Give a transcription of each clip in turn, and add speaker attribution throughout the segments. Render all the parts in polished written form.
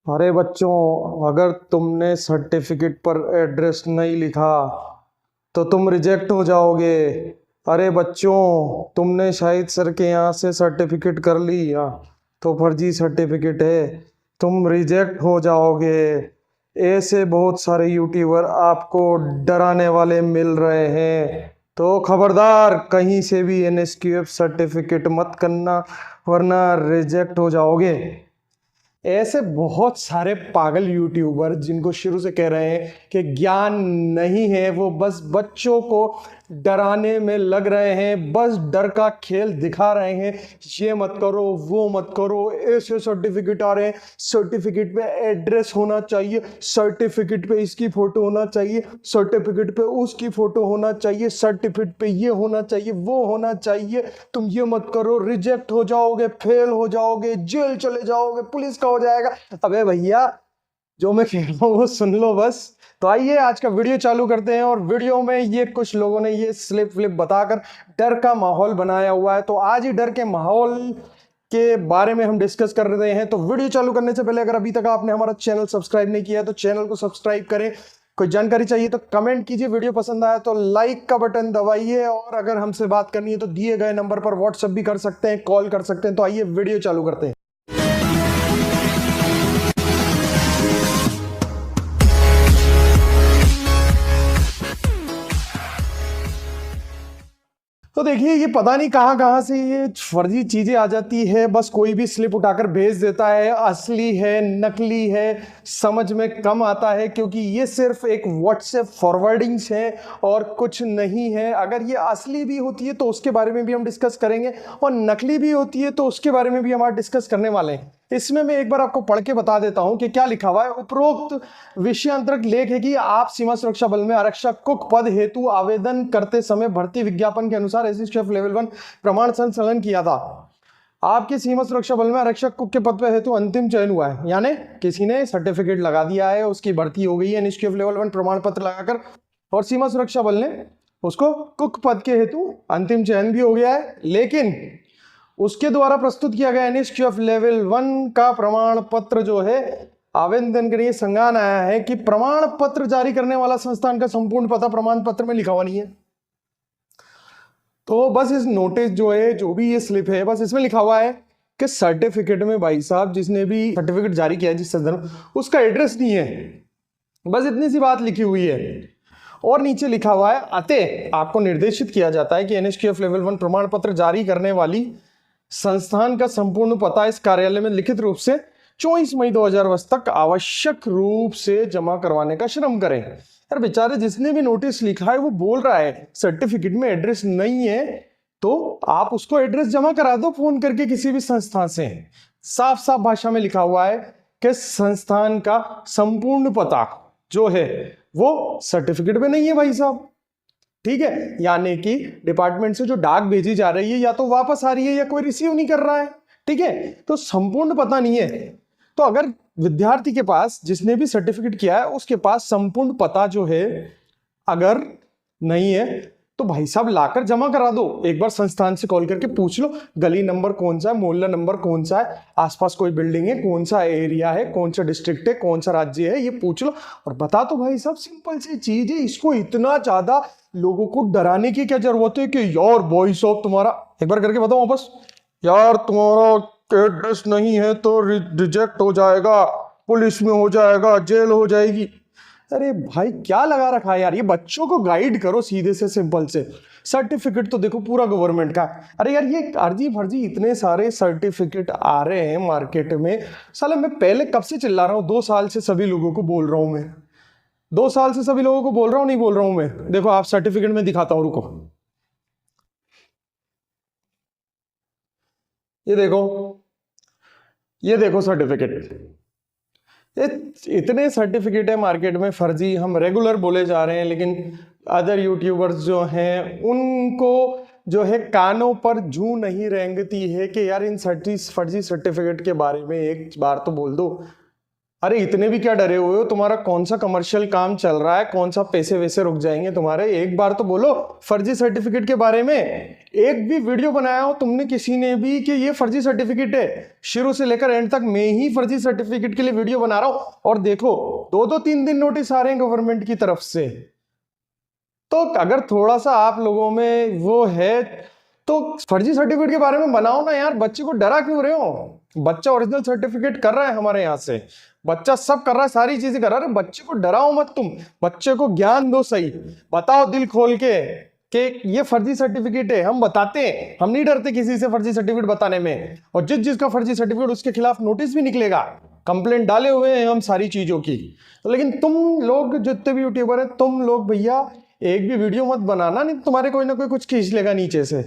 Speaker 1: अरे बच्चों, अगर तुमने सर्टिफिकेट पर एड्रेस नहीं लिखा तो तुम रिजेक्ट हो जाओगे। अरे बच्चों, तुमने शाहिद सर के यहाँ से सर्टिफिकेट कर लिया तो फर्जी सर्टिफिकेट है, तुम रिजेक्ट हो जाओगे। ऐसे बहुत सारे यूट्यूबर आपको डराने वाले मिल रहे हैं, तो खबरदार कहीं से भी एनएसक्यूएफ सर्टिफिकेट मत करना, वरना रिजेक्ट हो जाओगे। ऐसे बहुत सारे पागल यूट्यूबर जिनको शुरू से कह रहे हैं कि ज्ञान नहीं है, वो बस बच्चों को डराने में लग रहे हैं, बस डर का खेल दिखा रहे हैं। ये मत करो, वो मत करो, ऐसे सर्टिफिकेट आ रहे हैं, सर्टिफिकेट पे एड्रेस होना चाहिए, सर्टिफिकेट पे इसकी फोटो होना चाहिए, सर्टिफिकेट पे उसकी फोटो होना चाहिए, सर्टिफिकेट पे ये होना चाहिए, वो होना चाहिए। तुम ये मत करो, रिजेक्ट हो जाओगे, फेल हो जाओगे, जेल चले जाओगे, पुलिस का हो जाएगा। अबे भैया, जो मैं कह रहा हूँ वो सुन लो बस। तो आइए आज का वीडियो चालू करते हैं। और वीडियो में ये कुछ लोगों ने ये स्लिप फ्लिप बताकर डर का माहौल बनाया हुआ है, तो आज ही डर के माहौल के बारे में हम डिस्कस कर रहे हैं। तो वीडियो चालू करने से पहले अगर अभी तक आपने हमारा चैनल सब्सक्राइब नहीं किया है तो चैनल को सब्सक्राइब करें। कोई जानकारी चाहिए तो कमेंट कीजिए, वीडियो पसंद आया तो लाइक का बटन दबाइए, और अगर हमसे बात करनी है तो दिए गए नंबर पर व्हाट्सएप भी कर सकते हैं, कॉल कर सकते हैं। तो आइए वीडियो चालू करते हैं। तो देखिए, ये पता नहीं कहां कहां से ये फर्जी चीजें आ जाती है। बस कोई भी स्लिप उठाकर भेज देता है, असली है नकली है समझ में कम आता है, क्योंकि ये सिर्फ एक व्हाट्सएप फॉरवर्डिंग्स है और कुछ नहीं है। अगर ये असली भी होती है तो उसके बारे में भी हम डिस्कस करेंगे, और नकली भी होती है तो उसके बारे में भी हम आज डिस्कस करने वाले हैं। इसमें मैं एक बार आपको पढ़ के बता देता हूं कि क्या लिखा हुआ है। उपरोक्त विषयांतर्गत लेख है कि आप सीमा सुरक्षा बल में आरक्षक कुक पद हेतु आवेदन करते समय भर्ती विज्ञापन के अनुसार एसएसएफ लेवल 1 प्रमाण संकलन किया था। आपके सीमा सुरक्षा बल में आरक्षक कुक के पद पर हेतु अंतिम चयन हुआ है, यानी किसी ने सर्टिफिकेट लगा दिया है, उसकी भर्ती हो गई है एसएसएफ लेवल 1 प्रमाण पत्र लगाकर, और सीमा सुरक्षा बल ने उसको कुक पद के हेतु अंतिम चयन भी हो गया है। लेकिन उसके द्वारा प्रस्तुत किया गया एनएसक्यूएफ लेवल 1 का प्रमाण पत्र जो है, आवेदन के लिए संज्ञान आया है कि प्रमाण पत्र जारी करने वाला संस्थान का संपूर्ण पता प्रमाण पत्र में लिखा हुआ नहीं है। तो बस इस नोटिस जो है, जो भी ये स्लिप है, बस इसमें लिखा हुआ है कि सर्टिफिकेट में भाई साहब जिसने भी सर्टिफिकेट जारी किया है जिस संदर्भ, उसका एड्रेस नहीं है। बस इतनी सी बात लिखी हुई है। और नीचे लिखा हुआ है, अतः आपको निर्देशित किया जाता है कि एनएसक्यूएफ लेवल 1 प्रमाण पत्र जारी करने वाली संस्थान का संपूर्ण पता इस कार्यालय में लिखित रूप से 24 मई 2022 तक आवश्यक रूप से जमा करवाने का श्रम करें। यार बेचारे, जिसने भी नोटिस लिखा है वो बोल रहा है सर्टिफिकेट में एड्रेस नहीं है, तो आप उसको एड्रेस जमा करा दो फोन करके किसी भी संस्थान से। साफ साफ भाषा में लिखा हुआ है कि संस्थान का संपूर्ण पता जो है वो सर्टिफिकेट में नहीं है भाई साहब। ठीक है, यानी कि डिपार्टमेंट से जो डाक भेजी जा रही है या तो वापस आ रही है या कोई रिसीव नहीं कर रहा है। ठीक है, तो संपूर्ण पता नहीं है। तो अगर विद्यार्थी के पास, जिसने भी सर्टिफिकेट किया है, उसके पास संपूर्ण पता जो है अगर नहीं है तो भाई साहब लाकर जमा करा दो। एक बार संस्थान से कॉल करके पूछ लो गली नंबर कौन सा है, मोहल्ला नंबर कौन सा है, आसपास कोई बिल्डिंग है, कौन सा एरिया है, कौन सा डिस्ट्रिक्ट है, कौन सा राज्य है, ये पूछ लो और बता दो भाई साहब। सिंपल सी चीज है। इसको इतना ज्यादा लोगों को डराने की क्या जरूरत है कि यार भाई साहब तुम्हारा, एक बार करके बताओ वापस, यार तुम्हारा एड्रेस नहीं है तो रिजेक्ट हो जाएगा, पुलिस में हो जाएगा, जेल हो जाएगी। अरे भाई क्या लगा रखा है यार, ये बच्चों को गाइड करो सीधे से, सिंपल से। सर्टिफिकेट तो देखो पूरा गवर्नमेंट का। अरे यार, ये अर्जी फर्जी इतने सारे सर्टिफिकेट आ रहे हैं मार्केट में। साला मैं पहले कब से चिल्ला रहा हूँ, 2 साल से सभी लोगों को बोल रहा हूँ मैं, 2 साल से सभी लोगों को बोल रहा हूँ, नहीं बोल रहा हूँ मैं। देखो आप सर्टिफिकेट में दिखाता हूँ, रुको। ये देखो, ये देखो सर्टिफिकेट। इतने सर्टिफिकेट है मार्केट में फर्जी, हम रेगुलर बोले जा रहे हैं, लेकिन अदर यूट्यूबर्स जो हैं उनको जो है कानों पर जूं नहीं रेंगती है कि यार इन फर्जी सर्टिफिकेट के बारे में एक बार तो बोल दो। अरे इतने भी क्या डरे हुए हो, तुम्हारा कौन सा कमर्शियल काम चल रहा है, कौन सा पैसे वैसे रुक जाएंगे तुम्हारे, एक बार तो बोलो फर्जी सर्टिफिकेट के बारे में। एक भी वीडियो बनाया हो तुमने किसी ने भी कि ये फर्जी सर्टिफिकेट है? शुरू से लेकर एंड तक मैं ही फर्जी सर्टिफिकेट के लिए वीडियो बना रहा हूं, और देखो 2-3 दिन नोटिस आ रहे हैं गवर्नमेंट की तरफ से। तो अगर थोड़ा सा आप लोगों में वो है तो फर्जी सर्टिफिकेट के बारे में बनाओ ना यार, बच्चे को डरा क्यों रहे हो? बच्चा ओरिजिनल सर्टिफिकेट कर रहा है हमारे यहाँ से, बच्चा सब कर रहा है, सारी चीजें कर रहा है, बच्चे को डराओ मत तुम, बच्चे को ज्ञान दो, सही बताओ दिल खोल के कि ये फर्जी सर्टिफिकेट है। हम बताते हैं, हम नहीं डरते किसी से फर्जी सर्टिफिकेट बताने में, और जिसका फर्जी सर्टिफिकेट उसके खिलाफ नोटिस भी निकलेगा, कंप्लेंट डाले हुए हैं हम सारी चीजों की। तो लेकिन तुम लोग जितने भी यूट्यूबर है, तुम लोग भैया एक भी वीडियो मत बनाना, नहीं तुम्हारे कोई ना कोई कुछ खींच लेगा नीचे से।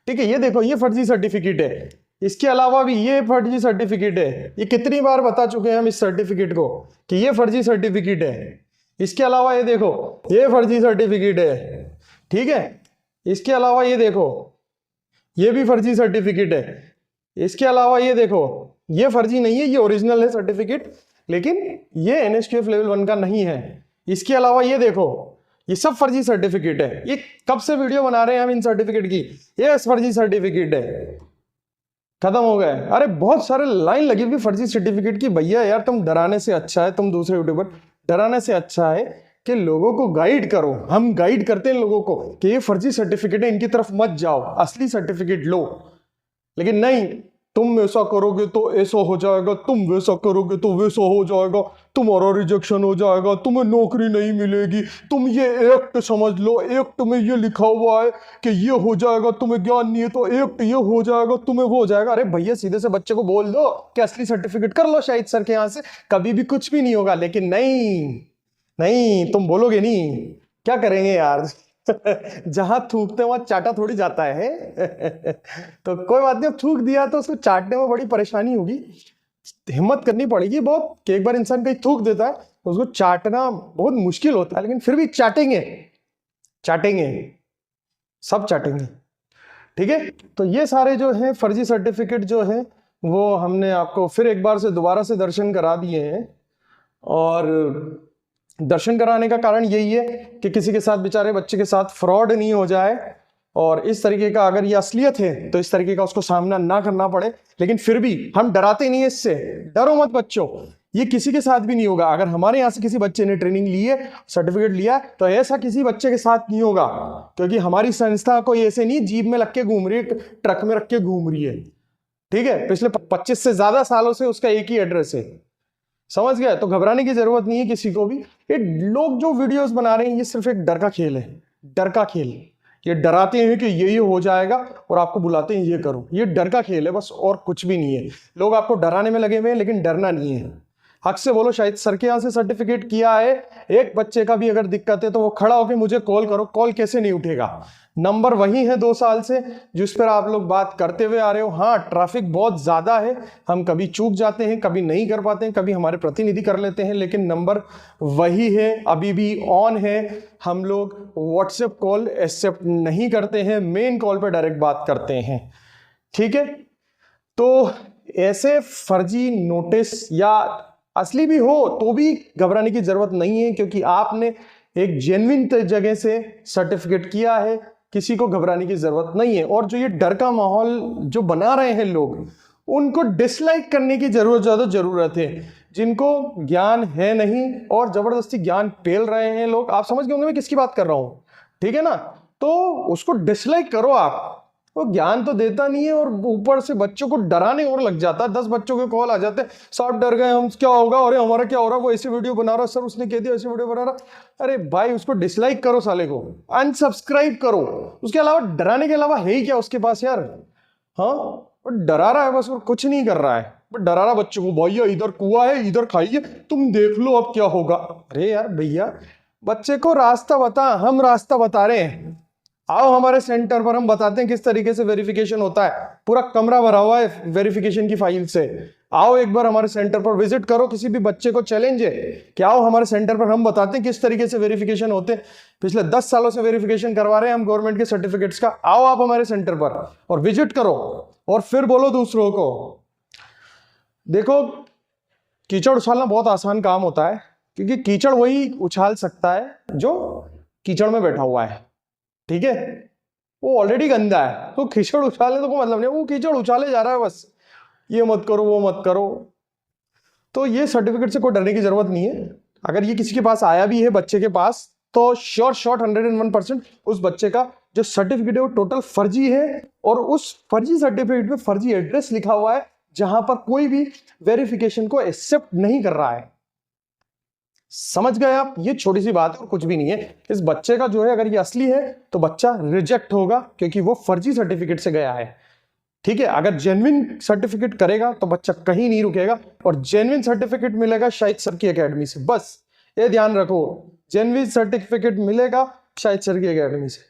Speaker 1: ठीक है, ये देखो ये फर्जी सर्टिफिकेट है, इसके अलावा भी ये फर्जी सर्टिफिकेट है। ये कितनी बार बता चुके हैं हम इस सर्टिफिकेट को कि ये फर्जी सर्टिफिकेट है। इसके अलावा ये देखो ये फर्जी सर्टिफिकेट है, ठीक है। इसके अलावा ये देखो ये भी फर्जी सर्टिफिकेट है। इसके अलावा ये देखो ये फर्जी नहीं है, ये ओरिजिनल है सर्टिफिकेट, लेकिन ये NSQF लेवल 1 का नहीं है। इसके अलावा ये देखो ये सब फर्जी सर्टिफिकेट है। ये कब से वीडियो बना रहे हैं हम इन सर्टिफिकेट की, ये फर्जी सर्टिफिकेट है, खत्म हो गए। अरे बहुत सारे लाइन लगी हुई फर्जी सर्टिफिकेट की। भैया यार तुम डराने से अच्छा है, तुम दूसरे यूट्यूबर डराने से अच्छा है कि लोगों को गाइड करो। हम गाइड करते हैं लोगों को कि ये फर्जी सर्टिफिकेट है, इनकी तरफ मत जाओ, असली सर्टिफिकेट लो। लेकिन नहीं, तुम ऐसा करोगे तो ऐसा हो जाएगा, तुम वैसा करोगे तो वैसा हो जाएगा, तुम्हारा रिजेक्शन हो जाएगा, तुम्हें नौकरी नहीं मिलेगी, तुम ये एक्ट समझ लो, एक्ट में ये लिखा हुआ है कि ये हो जाएगा, तुम्हें ज्ञान नहीं है तो एक्ट ये हो जाएगा, तुम्हें वो हो जाएगा। अरे भैया सीधे से बच्चे को बोल दो कि असली सर्टिफिकेट कर लो शाहिद सर के यहाँ से, कभी भी कुछ भी नहीं होगा। लेकिन नहीं नहीं, तुम बोलोगे नहीं, क्या करेंगे यार जहां थूकते वहां चाटा थोड़ी जाता है तो कोई बात नहीं, अब थूक दिया तो उसको चाटने में बड़ी परेशानी होगी, हिम्मत करनी पड़ेगी बहुत कि एक बार इंसान कहीं थूक देता है तो उसको चाटना बहुत मुश्किल होता है, लेकिन फिर भी चाटेंगे, चाटेंगे, सब चाटेंगे। ठीक है, तो ये सारे जो है फर्जी सर्टिफिकेट जो है वो हमने आपको फिर एक बार से दोबारा से दर्शन करा दिए हैं। और दर्शन कराने का कारण यही है कि किसी के साथ, बेचारे बच्चे के साथ फ्रॉड नहीं हो जाए, और इस तरीके का अगर ये असलियत है तो इस तरीके का उसको सामना ना करना पड़े। लेकिन फिर भी हम डराते नहीं है इससे, डरो मत बच्चों, ये किसी के साथ भी नहीं होगा। अगर हमारे यहाँ से किसी बच्चे ने ट्रेनिंग ली है, सर्टिफिकेट लिया, तो ऐसा किसी बच्चे के साथ नहीं होगा, क्योंकि हमारी संस्था कोई ऐसे नहीं जीप में रख के घूम रही है, ट्रक में रख के घूम रही है। ठीक है, पिछले 25 से ज्यादा सालों से उसका एक ही एड्रेस है, समझ गए? तो घबराने की जरूरत नहीं है किसी को भी। ये लोग जो वीडियोस बना रहे हैं ये सिर्फ एक डर का खेल है, डर का खेल। ये डराते हैं कि ये हो जाएगा और आपको बुलाते हैं ये करो, ये डर का खेल है बस, और कुछ भी नहीं है। लोग आपको डराने में लगे हुए हैं, लेकिन डरना नहीं है। हक से बोलो, शायद सर के यहाँ से सर्टिफिकेट किया है, एक बच्चे का भी अगर दिक्कत है तो वो खड़ा होकर मुझे कॉल करो। कॉल कैसे नहीं उठेगा? नंबर वही है 2 साल से जिस पर आप लोग बात करते हुए आ रहे हो। हाँ, ट्रैफिक बहुत ज्यादा है, हम कभी चूक जाते हैं, कभी नहीं कर पाते हैं, कभी हमारे प्रतिनिधि कर लेते हैं, लेकिन नंबर वही है, अभी भी ऑन है। हम लोग व्हाट्सएप कॉल एक्सेप्ट नहीं करते हैं, मेन कॉल पर डायरेक्ट बात करते हैं। ठीक है, तो ऐसे फर्जी नोटिस या असली भी हो तो भी घबराने की जरूरत नहीं है, क्योंकि आपने एक जेन्युइन जगह से सर्टिफिकेट किया है, किसी को घबराने की जरूरत नहीं है। और जो ये डर का माहौल जो बना रहे हैं लोग, उनको डिसलाइक करने की ज्यादा जरूरत है। जिनको ज्ञान है नहीं और जबरदस्ती ज्ञान पेल रहे हैं लोग, आप समझ गए होंगे मैं किसकी बात कर रहा हूं, ठीक है ना? तो उसको डिसलाइक करो आप, वो ज्ञान तो देता नहीं है और ऊपर से बच्चों को डराने और लग जाता है। 10 बच्चों के कॉल आ जाते हैं, सब डर गए, हम क्या होगा, अरे हमारा क्या हो रहा है, वो ऐसी वीडियो बना रहा, सर उसने कह दिया ऐसी वीडियो बना रहा। अरे भाई, उसको डिसलाइक करो, साले को अनसब्सक्राइब करो। उसके अलावा डराने के अलावा है ही क्या उसके पास यार? हाँ, वो डरा रहा है बस, और कुछ नहीं कर रहा है, वो डरा रहा बच्चों को, भैया इधर कुआं है, इधर खाइए, तुम देख लो अब क्या होगा। अरे यार भैया, बच्चे को रास्ता बता, हम रास्ता बता रहे हैं। आओ हमारे सेंटर पर, हम बताते हैं किस तरीके से वेरिफिकेशन होता है, पूरा कमरा भरा हुआ है वेरिफिकेशन की फाइल से। आओ एक बार हमारे सेंटर पर विजिट करो, किसी भी बच्चे को चैलेंज है कि आओ हमारे सेंटर पर, हम बताते हैं किस तरीके से वेरिफिकेशन होते हैं। पिछले 10 सालों से वेरिफिकेशन करवा रहे हैं हम गवर्नमेंट के सर्टिफिकेट्स का। आओ आप हमारे सेंटर पर और विजिट करो, और फिर बोलो दूसरों को। देखो, कीचड़ उछालना बहुत आसान काम होता है, क्योंकि कीचड़ वही उछाल सकता है जो कीचड़ में बैठा हुआ है, ठीक है। वो ऑलरेडी गंदा है, तो कीचड़ उछालने तो कोई मतलब नहीं, वो कीचड़ उछाले जा रहा है बस, ये मत करो वो मत करो। तो ये सर्टिफिकेट से कोई डरने की जरूरत नहीं है। अगर ये किसी के पास आया भी है, बच्चे के पास, तो श्योर 101% उस बच्चे का जो सर्टिफिकेट है वो टोटल फर्जी है, और उस फर्जी सर्टिफिकेट में फर्जी एड्रेस लिखा हुआ है, जहां पर कोई भी वेरिफिकेशन को एक्सेप्ट नहीं कर रहा है। समझ गए आप? ये छोटी सी बात है और कुछ भी नहीं है। इस बच्चे का जो है, अगर ये असली है तो बच्चा रिजेक्ट होगा, क्योंकि वो फर्जी सर्टिफिकेट से गया है, ठीक है। अगर जेन्युइन सर्टिफिकेट करेगा तो बच्चा कहीं नहीं रुकेगा, और जेन्युइन सर्टिफिकेट मिलेगा शाहिद सर की एकेडमी से। बस ये ध्यान रखो, जेन्युइन सर्टिफिकेट मिलेगा शाहिद सर की एकेडमी से।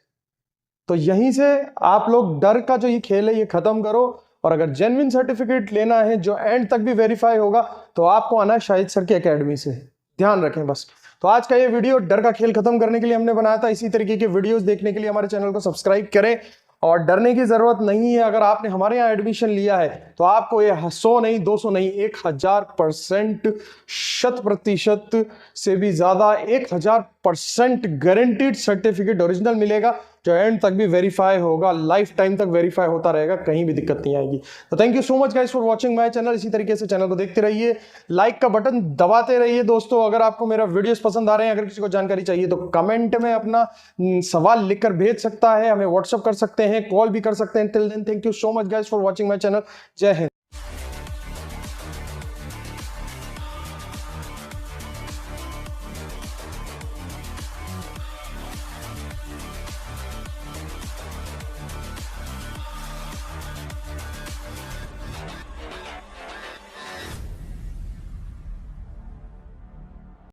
Speaker 1: तो यहीं से आप लोग डर का जो ये खेल है ये खत्म करो, और अगर जेन्युइन सर्टिफिकेट लेना है जो एंड तक भी वेरीफाई होगा, तो आपको आना है शाहिद सर की एकेडमी से। ध्यान रखें बस। तो आज का ये वीडियो डर का खेल खत्म करने के लिए हमने बनाया था। इसी तरीके के वीडियोस देखने के लिए हमारे चैनल को सब्सक्राइब करें, और डरने की जरूरत नहीं है। अगर आपने हमारे यहाँ एडमिशन लिया है तो आपको ये 100 नहीं 200 नहीं 1000% 100% से भी ज्यादा 1000% गारंटीड सर्टिफिकेट ओरिजिनल मिलेगा, जो एंड तक भी वेरीफाई होगा, लाइफ टाइम तक वेरीफाई होता रहेगा, कहीं भी दिक्कत नहीं आएगी। तो thank you so much guys for watching my channel. इसी तरीके से चैनल को देखते रहिए, लाइक का बटन दबाते रहिए दोस्तों। अगर आपको मेरा वीडियोस पसंद आ रहे हैं, अगर किसी को जानकारी चाहिए, तो कमेंट में अपना सवाल लिखकर भेज सकता है, हमें व्हाट्सएप कर सकते हैं, कॉल भी कर सकते हैं। Till then thank you so much guys for watching my channel. जय हिंद।